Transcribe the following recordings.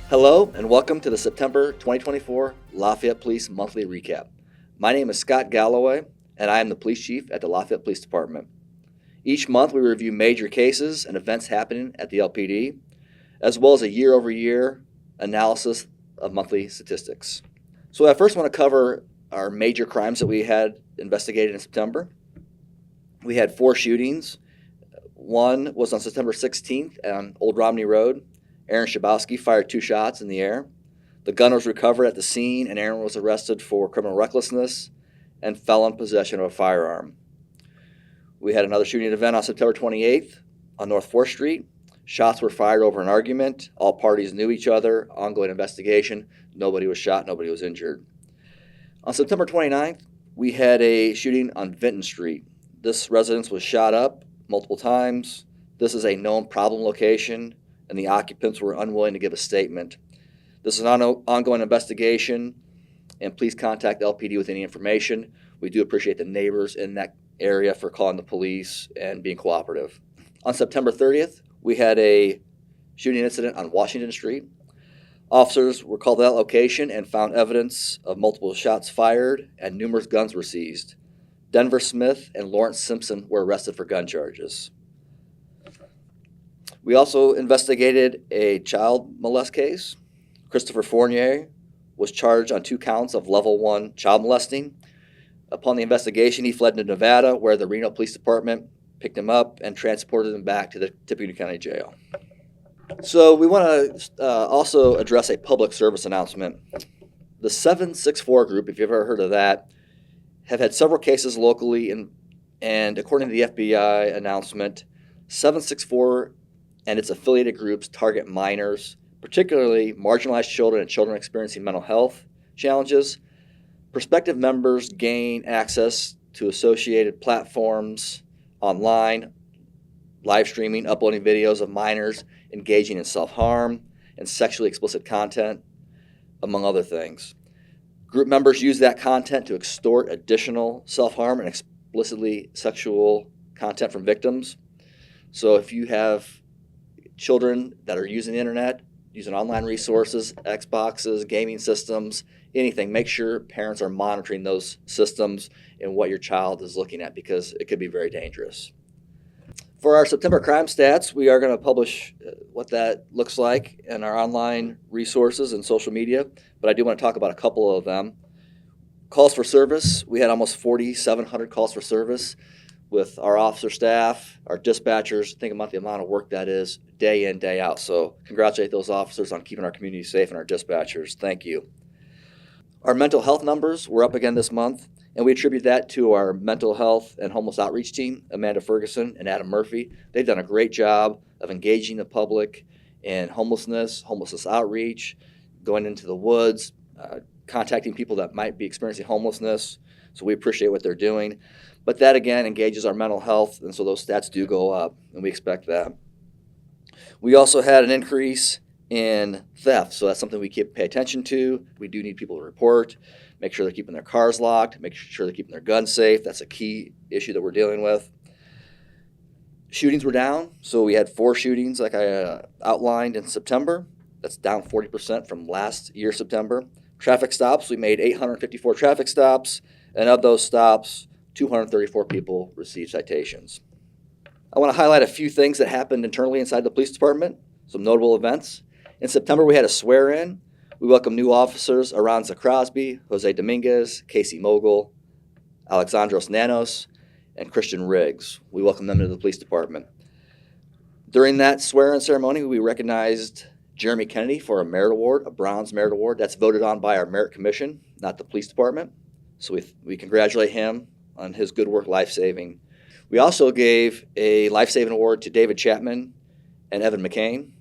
Hello and welcome to the September 2024 Lafayette Police Monthly Recap. My name is Scott Galloway and I am the Police Chief at the Lafayette Police Department. Each month we review major cases and events happening at the LPD, as well as a year-over-year analysis of monthly statistics. So I first want to cover our major crimes that we had investigated in September. We had 4 shootings. One was on September 16th on Old Romney Road. Aaron Schabowski fired 2 shots in the air. The gun was recovered at the scene, and Aaron was arrested for criminal recklessness and felon possession of a firearm. We had another shooting event on September 28th on North 4th Street. Shots were fired over an argument. All parties knew each other. Ongoing investigation. Nobody was shot. Nobody was injured. On September 29th, we had a shooting on Vinton Street. This residence was shot up multiple times. This is a known problem location, and the occupants were unwilling to give a statement. This is an ongoing investigation, and please contact LPD with any information. We do appreciate the neighbors in that area for calling the police and being cooperative. On September 30th, we had a shooting incident on Washington Street. Officers were called to that location and found evidence of multiple shots fired and numerous guns were seized. Denver Smith and Lawrence Simpson were arrested for gun charges. We also investigated a child molest case. Christopher Fournier was charged on 2 counts of level 1 child molesting. Upon the investigation, he fled to Nevada, where the Reno Police Department picked him up and transported him back to the Tippecanoe County Jail. So we want to also address a public service announcement. The 764 group, if you've ever heard of that, have had several cases locally, and according to the FBI announcement, 764 and its affiliated groups target minors, particularly marginalized children and children experiencing mental health challenges. Prospective members gain access to associated platforms online, live streaming, uploading videos of minors engaging in self-harm and sexually explicit content, among other things. Group members use that content to extort additional self-harm and explicitly sexual content from victims. So if you have children that are using the internet, using online resources, Xboxes, gaming systems, anything, make sure parents are monitoring those systems and what your child is looking at, because it could be very dangerous. For our September crime stats, we are going to publish what that looks like in our online resources and social media, but I do want to talk about a couple of them. Calls for service, we had almost 4,700 calls for service with our officer staff, our dispatchers. Think about the amount of work that is day in, day out. So congratulate those officers on keeping our community safe and our dispatchers. Thank you. Our mental health numbers were up again this month, and we attribute that to our mental health and homeless outreach team, Amanda Ferguson and Adam Murphy. They've done a great job of engaging the public in homelessness outreach, going into the woods, contacting people that might be experiencing homelessness. So we appreciate what they're doing. But that, again, engages our mental health, and so those stats do go up, and we expect that. We also had an increase in theft, so that's something we pay attention to. We do need people to report, make sure they're keeping their cars locked, make sure they're keeping their guns safe. That's a key issue that we're dealing with. Shootings were down, so we had 4 shootings like I outlined in September. That's down 40% from last year, September. Traffic stops, we made 854 traffic stops, and of those stops, 234 people received citations. I want to highlight a few things that happened internally inside the police department, some notable events. In September, we had a swear-in. We welcomed new officers, Aranza Crosby, Jose Dominguez, Casey Mogul, Alexandros Nanos, and Christian Riggs. We welcomed them into the police department. During that swear-in ceremony, we recognized Jeremy Kennedy for a merit award, a Bronze Merit Award. That's voted on by our Merit Commission, not the police department. So we congratulate him on his good work life-saving. We also gave a life-saving award to David Chapman and Evan McCain.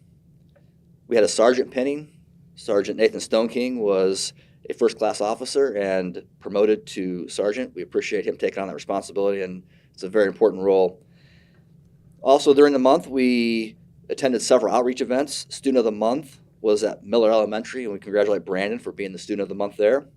We had a sergeant pinning. Sergeant Nathan Stoneking was a first-class officer and promoted to sergeant. We appreciate him taking on that responsibility, and it's a very important role. Also, during the month, we attended several outreach events. Student of the Month was at Miller Elementary, and we congratulate Brandon for being the Student of the Month there.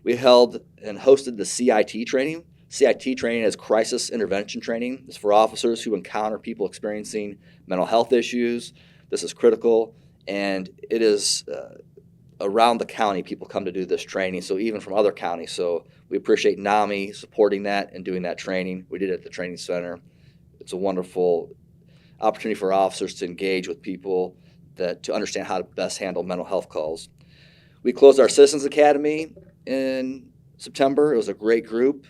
We held and hosted the CIT training. CIT training is crisis intervention training. It's for officers who encounter people experiencing mental health issues. This is critical and it is around the county people come to do this training, so even from other counties. So we appreciate NAMI supporting that and doing that training. We did it at the training center. It's a wonderful opportunity for officers to engage with people to understand how to best handle mental health calls. We closed our Citizens Academy in September. It was a great group.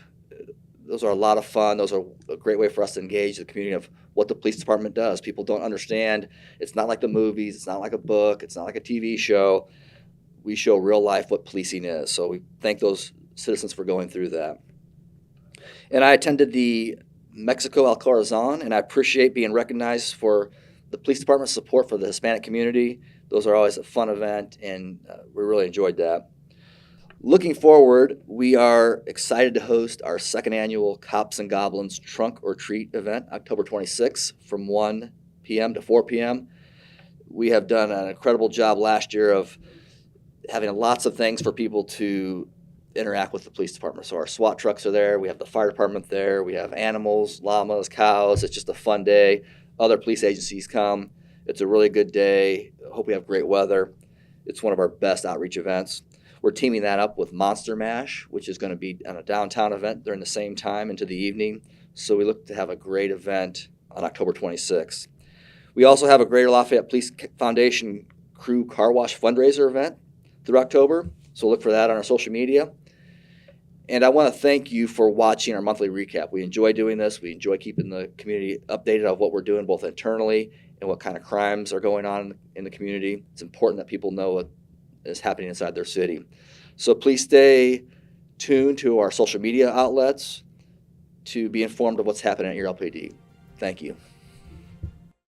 Those are a lot of fun. Those are a great way for us to engage the community of what the police department does. People don't understand. It's not like the movies. It's not like a book. It's not like a TV show. We show real life what policing is. So we thank those citizens for going through that. And I attended the Mexico El Corazon, and I appreciate being recognized for the police department's support for the Hispanic community. Those are always a fun event, and we really enjoyed that. Looking forward, we are excited to host our second annual Cops and Goblins Trunk or Treat event, October 26th from 1 p.m. to 4 p.m. We have done an incredible job last year of having lots of things for people to interact with the police department. So our SWAT trucks are there. We have the fire department there. We have animals, llamas, cows. It's just a fun day. Other police agencies come. It's a really good day. I hope we have great weather. It's one of our best outreach events. We're teaming that up with Monster Mash, which is going to be on a downtown event during the same time into the evening. So we look to have a great event on October 26th. We also have a Greater Lafayette Police Foundation Crew Car Wash fundraiser event through October. So look for that on our social media. And I want to thank you for watching our monthly recap. We enjoy doing this. We enjoy keeping the community updated of what we're doing both internally and what kind of crimes are going on in the community. It's important that people know what is happening inside their city. So please stay tuned to our social media outlets to be informed of what's happening at your LPD. Thank you.